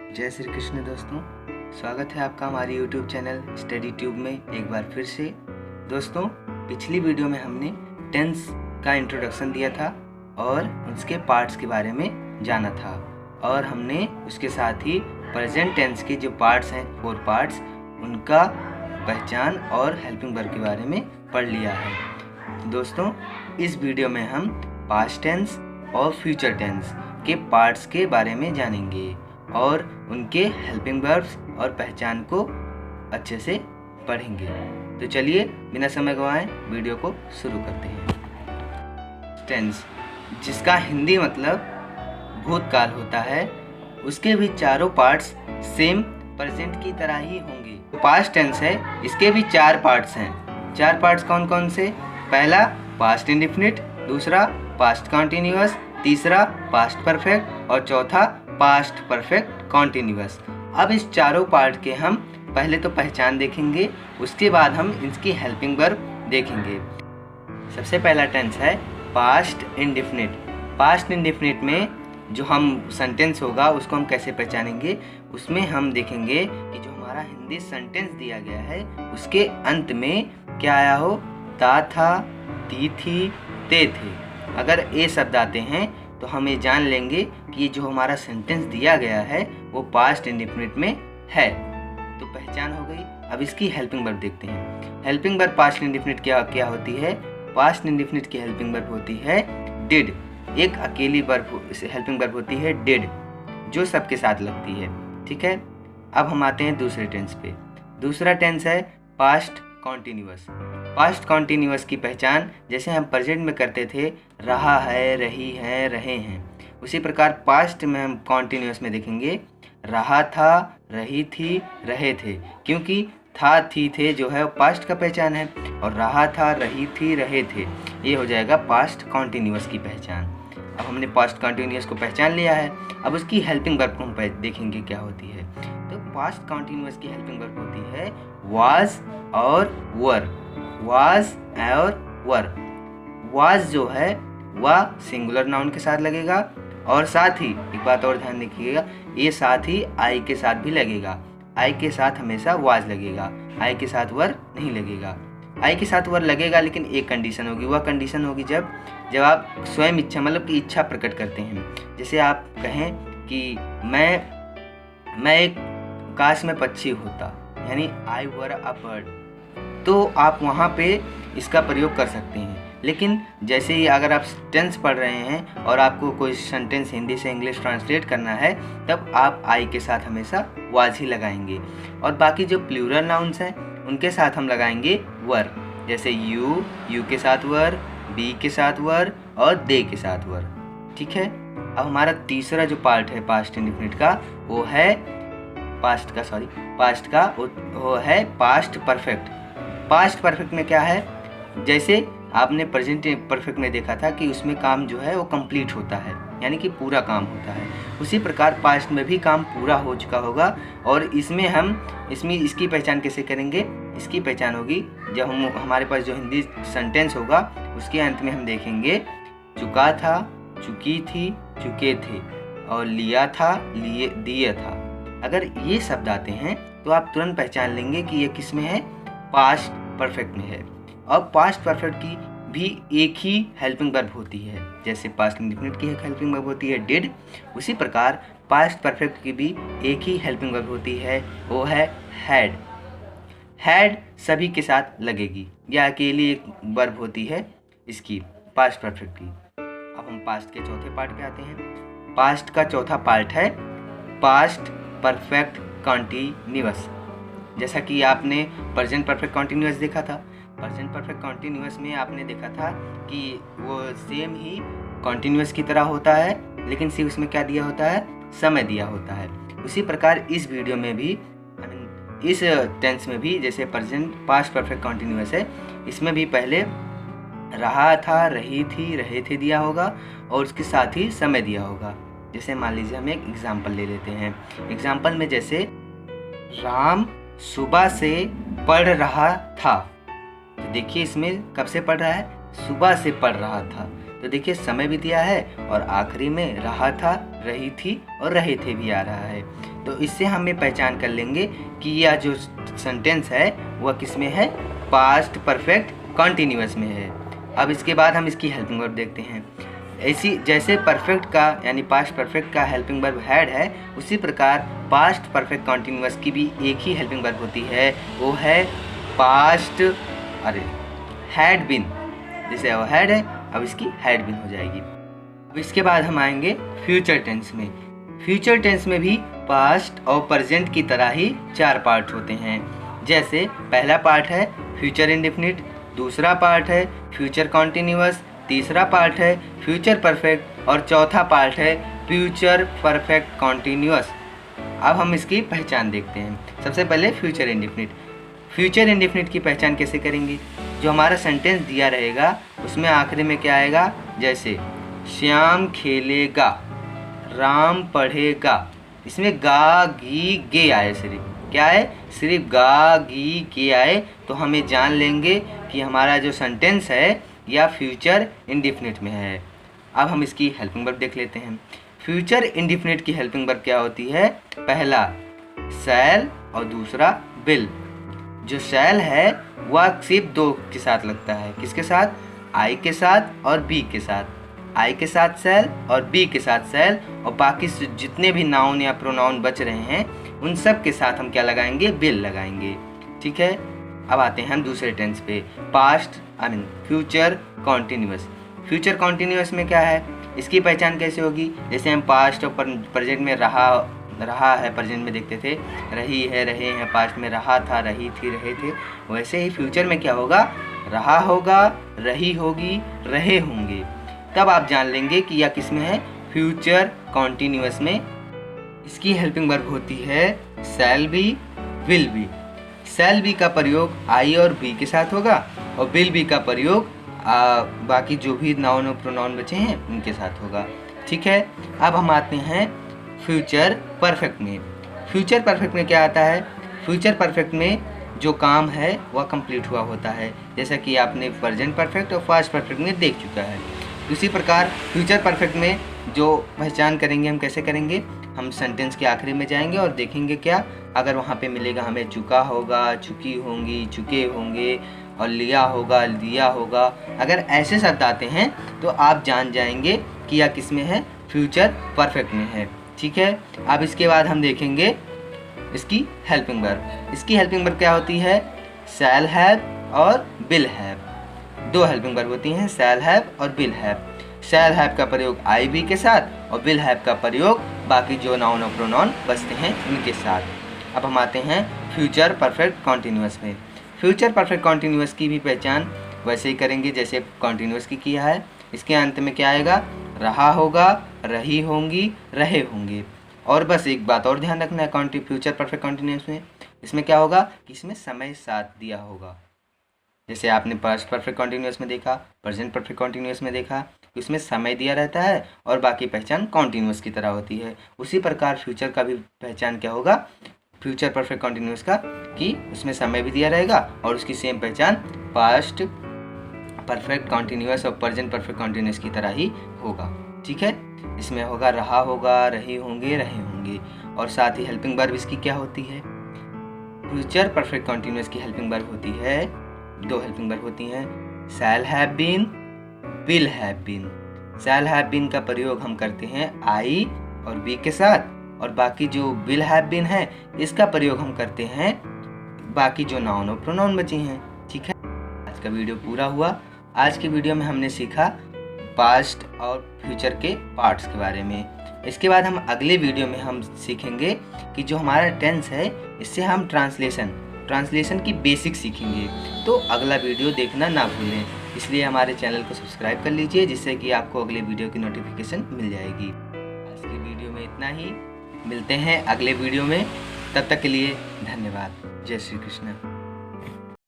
जय श्री कृष्ण दोस्तों, स्वागत है आपका हमारे YouTube चैनल स्टडी ट्यूब में एक बार फिर से। दोस्तों, पिछली वीडियो में हमने टेंस का इंट्रोडक्शन दिया था और उसके पार्ट्स के बारे में जाना था, और हमने उसके साथ ही प्रेजेंट टेंस के जो पार्ट्स हैं 4 पार्ट्स, उनका पहचान और हेल्पिंग वर्ब के बारे में पढ़ लिया है। दोस्तों, इस वीडियो में हम पास्ट टेंस और फ्यूचर टेंस के पार्ट्स के बारे में जानेंगे और उनके हेल्पिंग वर्ब्स और पहचान को अच्छे से पढ़ेंगे। तो चलिए बिना समय गवाएं वीडियो को शुरू करते हैं। टेंस, जिसका हिंदी मतलब भूतकाल होता है, उसके भी चारों पार्ट्स सेम प्रेजेंट की तरह ही होंगे। तो पास्ट टेंस है, इसके भी 4 पार्ट्स हैं। 4 पार्ट्स कौन कौन से? पहला पास्ट इंडेफिनिट, दूसरा पास्ट कॉन्टिन्यूअस, तीसरा पास्ट परफेक्ट और चौथा पास्ट परफेक्ट कॉन्टिन्यूअस। अब इस चारों पार्ट के हम पहले तो पहचान देखेंगे, उसके बाद हम इसकी हेल्पिंग वर्ब देखेंगे। सबसे पहला टेंस है पास्ट इंडेफिनिट। पास्ट इंडेफिनिट में जो हम सेंटेंस होगा उसको हम कैसे पहचानेंगे? उसमें हम देखेंगे कि जो हमारा हिंदी सेंटेंस दिया गया है उसके अंत में क्या आया हो, ता था, ती थी, ते थे। अगर ए शब्द आते हैं तो हम ये जान लेंगे कि ये जो हमारा सेंटेंस दिया गया है वो पास्ट इंडेफिनिट में है। तो पहचान हो गई। अब इसकी हेल्पिंग वर्ब देखते हैं। हेल्पिंग वर्ब पास्ट इंडेफिनिट क्या होती है? पास्ट इंडेफिनिट की हेल्पिंग वर्ब होती है डिड। एक अकेली वर्ब हेल्पिंग वर्ब होती है डिड, जो सबके साथ लगती है। ठीक है, अब हम आते हैं दूसरे टेंस पे। दूसरा टेंस है पास्ट कॉन्टिन्यूअस। पास्ट कॉन्टिन्यूअस की पहचान जैसे हम प्रेजेंट में करते थे, रहा है, रही है, रहे हैं, उसी प्रकार पास्ट में हम कॉन्टिन्यूअस में देखेंगे रहा था, रही थी, रहे थे, क्योंकि था, थी, थे जो है पास्ट का पहचान है, और रहा था, रही थी, रहे थे ये हो जाएगा पास्ट कॉन्टिन्यूअस की पहचान। अब हमने पास्ट कॉन्टिन्यूअस को पहचान लिया है, अब उसकी हेल्पिंग वर्ब को हम देखेंगे क्या होती है। तो पास्ट कॉन्टिन्यूअस की हेल्पिंग वर्ब होती है वाज और वर। वाज और वर। वाज जो है वह सिंगुलर नाउन के साथ लगेगा, और साथ ही एक बात और ध्यान रखिएगा, ये साथ ही आई के साथ भी लगेगा। आई के साथ हमेशा वाज लगेगा, आई के साथ वर नहीं लगेगा। आई के साथ वर लगेगा, लेकिन एक कंडीशन होगी। वह कंडीशन होगी जब आप स्वयं इच्छा मतलब कि इच्छा प्रकट करते हैं। जैसे आप कहें कि मैं एक काश में पक्षी होता, यानी आई वर अ बर्ड, तो आप वहाँ पे इसका प्रयोग कर सकते हैं। लेकिन जैसे ही अगर आप टेंस पढ़ रहे हैं और आपको कोई सेंटेंस हिंदी से इंग्लिश ट्रांसलेट करना है, तब आप आई के साथ हमेशा वाज ही लगाएंगे, और बाकी जो प्लूरल नाउन्स हैं उनके साथ हम लगाएंगे वर। जैसे यू के साथ वर, बी के साथ वर और दे के साथ वर। ठीक है, अब हमारा तीसरा जो पार्ट है पास्ट इंडेफिनिट का, वो है पास्ट का वो है पास्ट परफेक्ट। पास्ट परफेक्ट में क्या है? जैसे आपने प्रेजेंट परफेक्ट में देखा था कि उसमें काम जो है वो कंप्लीट होता है, यानी कि पूरा काम होता है, उसी प्रकार पास्ट में भी काम पूरा हो चुका होगा। और इसमें इसकी पहचान कैसे करेंगे? इसकी पहचान होगी जब हमारे पास जो हिंदी सेंटेंस होगा उसके अंत में हम देखेंगे चुका था, चुकी थी, चुके थे, और लिया था, दिया था। अगर ये शब्द आते हैं तो आप तुरंत पहचान लेंगे कि ये किस में है? पास्ट परफेक्ट में है। और पास्ट परफेक्ट की भी एक ही हेल्पिंग वर्ब होती है। जैसे पास्ट इंडेफिनिट की एक हेल्पिंग वर्ब होती है डिड, उसी प्रकार पास्ट परफेक्ट की भी एक ही हेल्पिंग वर्ब होती है, वो है हैड। हैड सभी के साथ लगेगी, या अकेली एक वर्ब होती है इसकी पास्ट परफेक्ट की। अब हम पास्ट के चौथे पार्ट पे आते हैं। पास्ट का चौथा पार्ट है पास्ट परफेक्ट कॉन्टिन्यूअस। जैसा कि आपने प्रेजेंट परफेक्ट कॉन्टिन्यूअस देखा था, प्रेजेंट परफेक्ट कॉन्टिन्यूअस में आपने देखा था कि वो सेम ही कॉन्टिन्यूअस की तरह होता है, लेकिन सिर्फ उसमें क्या दिया होता है? समय दिया होता है। उसी प्रकार इस वीडियो में भी इस टेंस में भी जैसे प्रेजेंट पास्ट परफेक्ट कॉन्टिन्यूअस है, इसमें भी पहले रहा था, रही थी, रहे थे दिया होगा, और उसके साथ ही समय दिया होगा। जैसे मान लीजिए हम एक एग्जाम्पल ले लेते हैं। एग्जाम्पल में जैसे राम सुबह से पढ़ रहा था, तो देखिए इसमें कब से पढ़ रहा है? सुबह से पढ़ रहा था। तो देखिए समय भी दिया है और आखिरी में रहा था, रही थी और रहे थे भी आ रहा है। तो इससे हमें पहचान कर लेंगे कि यह जो सेंटेंस है वह किस में है, पास्ट परफेक्ट कॉन्टिन्यूअस में है। अब इसके बाद हम इसकी हेल्पिंग वर्ब देखते हैं। ऐसी जैसे परफेक्ट का यानी पास्ट परफेक्ट का हेल्पिंग वर्ब हैड है, उसी प्रकार पास्ट परफेक्ट कॉन्टिन्यूअस की भी एक ही हेल्पिंग वर्ब होती है, वो है पास्ट हैड बीन। जैसे वो हैड है, अब इसकी हैड बीन हो जाएगी। अब इसके बाद हम आएंगे फ्यूचर टेंस में। फ्यूचर टेंस में भी पास्ट और प्रेजेंट की तरह ही 4 पार्ट होते हैं। जैसे पहला पार्ट है फ्यूचर इंडेफिनिट, दूसरा पार्ट है फ्यूचर कॉन्टिन्यूअस, तीसरा पार्ट है फ्यूचर परफेक्ट और चौथा पार्ट है फ्यूचर परफेक्ट कॉन्टिन्यूअस। अब हम इसकी पहचान देखते हैं। सबसे पहले फ्यूचर इंडेफिनिट। फ्यूचर इंडेफिनिट की पहचान कैसे करेंगे? जो हमारा सेंटेंस दिया रहेगा उसमें आखिरी में क्या आएगा, जैसे श्याम खेलेगा, राम पढ़ेगा, इसमें गा गी गे आए, सिर्फ क्या है, सिर्फ गा गी गे आए, तो हमें जान लेंगे कि हमारा जो सेंटेंस है या फ्यूचर इंडेफिनिट में है। अब हम इसकी हेल्पिंग वर्ब देख लेते हैं। फ्यूचर इंडेफिनिट की हेल्पिंग वर्ब क्या होती है? पहला शैल और दूसरा विल। जो शैल है वह सिर्फ 2 के साथ लगता है। किसके साथ? आई के साथ और बी के साथ। आई के साथ शैल और बी के साथ शैल, और बाकी जितने भी नाउन या प्रोनाउन बच रहे हैं उन सब के साथ हम क्या लगाएंगे? विल लगाएंगे। ठीक है। अब आते हैं हम दूसरे टेंस पे, past future continuous. Future continuous में क्या है, इसकी पहचान कैसे होगी? जैसे हम पास्ट और प्रेजेंट में रहा है, प्रेजेंट में देखते थे रही है, रहे हैं, पास्ट में रहा था, रही थी, रहे थे, वैसे ही फ्यूचर में क्या होगा? रहा होगा, रही होगी, रहे होंगे। तब आप जान लेंगे कि यह किस में है? फ्यूचर कॉन्टिन्यूअस में। इसकी हेल्पिंग वर्ब होती है shall be, will be. Shall be का प्रयोग आई और बी के साथ होगा और विल बी का प्रयोग बाकी जो भी नाउन और प्रोनाउन बचे हैं उनके साथ होगा। ठीक है। अब हम आते हैं फ्यूचर परफेक्ट में। फ्यूचर परफेक्ट में क्या आता है? फ्यूचर परफेक्ट में जो काम है वह कंप्लीट हुआ होता है, जैसा कि आपने प्रेजेंट परफेक्ट और पास्ट परफेक्ट में देख चुका है। उसी प्रकार फ्यूचर परफेक्ट में जो पहचान करेंगे हम कैसे करेंगे? हम सेंटेंस के आखिरी में जाएंगे और देखेंगे क्या, अगर वहाँ पे मिलेगा हमें चुका होगा, चुकी होंगी, चुके होंगे और लिया होगा, लिया होगा, अगर ऐसे शब्द आते हैं तो आप जान जाएंगे कि यह किस में है? फ्यूचर परफेक्ट में है। ठीक है। अब इसके बाद हम देखेंगे इसकी हेल्पिंग वर्ब। इसकी हेल्पिंग वर्ब क्या होती है? शैल हैव और विल हैव। 2 हेल्पिंग वर्ब होती हैं, शैल हैव और विल हैव। शैल हैव का प्रयोग आई बी के साथ और विल हैव का प्रयोग बाकी जो नाउन और प्रोनाउन बचते हैं उनके साथ। अब हम आते हैं फ्यूचर परफेक्ट कॉन्टिन्यूअस में। फ्यूचर परफेक्ट कॉन्टिन्यूअस की भी पहचान वैसे ही करेंगे जैसे कॉन्टिन्यूअस की किया है। इसके अंत में क्या आएगा? रहा होगा, रही होंगी, रहे होंगे। और बस एक बात और ध्यान रखना है फ्यूचर परफेक्ट कॉन्टिन्यूअस में, इसमें क्या होगा कि इसमें समय साथ दिया होगा। जैसे आपने पास्ट परफेक्ट कॉन्टिन्यूअस में देखा, प्रेजेंट परफेक्ट कॉन्टिन्यूअस में देखा, इसमें समय दिया रहता है और बाकी पहचान कॉन्टिन्यूअस की तरह होती है। उसी प्रकार फ्यूचर का भी पहचान क्या होगा? फ्यूचर परफेक्ट कॉन्टिन्यूअस का कि उसमें समय भी दिया रहेगा और उसकी सेम पहचान पास्ट परफेक्ट कॉन्टिन्यूअस और प्रेजेंट परफेक्ट कॉन्टिन्यूअस की तरह ही होगा। ठीक है। इसमें होगा रहा होगा, रही होंगे, रहे होंगे। और साथ ही हेल्पिंग वर्ब इसकी क्या होती है? फ्यूचर परफेक्ट कॉन्टिन्यूअस की हेल्पिंग वर्ब होती है, 2 हेल्पिंग वर्ब होती हैं, shall have been, will have been. Shall have been का प्रयोग हम करते हैं आई और बी के साथ, और बाकी जो विल हैव बीन है इसका प्रयोग हम करते हैं बाकी जो नाउन और प्रोनाउन बचे हैं। ठीक है। आज का वीडियो पूरा हुआ। आज की वीडियो में हमने सीखा पास्ट और फ्यूचर के पार्ट्स के बारे में। इसके बाद हम अगले वीडियो में हम सीखेंगे कि जो हमारा टेंस है इससे हम ट्रांसलेशन की बेसिक सीखेंगे। तो अगला वीडियो देखना ना भूलें। इसलिए हमारे चैनल को सब्सक्राइब कर लीजिए, जिससे कि आपको अगले वीडियो की नोटिफिकेशन मिल जाएगी। आज की वीडियो में इतना ही, मिलते हैं अगले वीडियो में। तब तक के लिए धन्यवाद। जय श्री कृष्ण।